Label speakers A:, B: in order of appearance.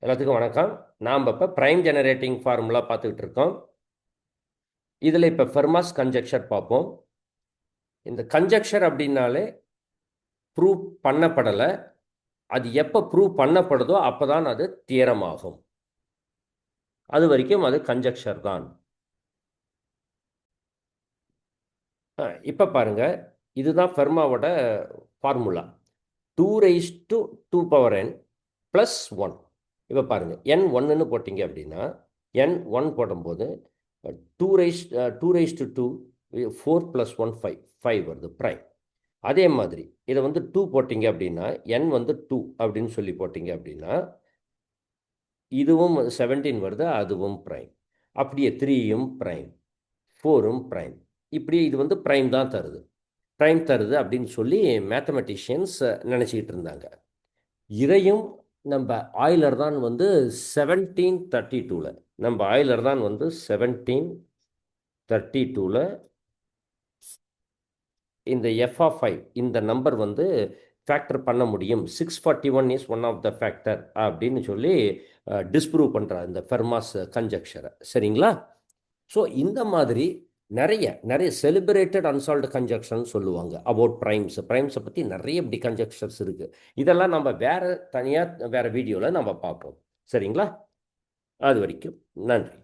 A: எல்லாத்துக்கும் வணக்கம். நாம் இப்போ ப்ரைம் ஜெனரேட்டிங் ஃபார்முலா பார்த்துக்கிட்டு இருக்கோம். இதில் இப்போ ஃபெர்மாஸ் கன்ஜெக்ஷர் பார்ப்போம். இந்த கன்ஜெக்ஷர் அப்படின்னாலே ப்ரூவ் பண்ணப்படலை. அது எப்போ ப்ரூவ் பண்ணப்படுதோ அப்போ தான் அது தியரம் ஆகும். அது வரைக்கும் அது கன்ஜெக்ஷர் தான். இப்போ பாருங்க, இதுதான் ஃபெர்மாவோட ஃபார்முலா. 2^2^n + 1. இப்போ பாருங்கள், n 1ன்னு போட்டிங்க அப்படின்னா n 1 போடும்போது 2^2 4 + 1 5 5 வருது ப்ரைம். அதே மாதிரி இதை வந்து 2 போட்டிங்க அப்படின்னா n வந்து 2 அப்படின்னு சொல்லி போட்டிங்க அப்படின்னா இதுவும் 17 வருது, அதுவும் ப்ரைம். அப்படியே 3யும் ப்ரைம், 4ம் ப்ரைம். இப்படி இது வந்து ப்ரைம் தான் தருது, ப்ரைம் தருது அப்படின்னு சொல்லி மேத்தமெட்டிஷியன்ஸ் நினச்சிக்கிட்டு இருந்தாங்க. இதையும் நம்ம ஆய்லர் தான் வந்து 1732 நம்ம ஆய்லர் தான் வந்து 1732 இந்த f(i) இந்த நம்பர் வந்து ஃபேக்டர் பண்ண முடியும். 641 is one of the factor அப்படின்னு சொல்லி டிஸ்ப்ரூவ் பண்ணுறார் இந்த ஃபெர்மாஸ் கன்ஜெக்ஷரை. சரிங்களா? ஸோ இந்த மாதிரி நிறைய நிறைய செலிப்ரேட்டட் அன்சால்வ்டு கன்ஜெக்ஷன் சொல்லுவாங்க அபவுட் ப்ரைம்ஸை பற்றி நிறைய இப்படி கன்ஜெக்ஷர்ஸ் இருக்குது. இதெல்லாம் நம்ம வேறு தனியாக வேறு வீடியோவில் நம்ம பார்ப்போம். சரிங்களா? அது வரைக்கும் நன்றி.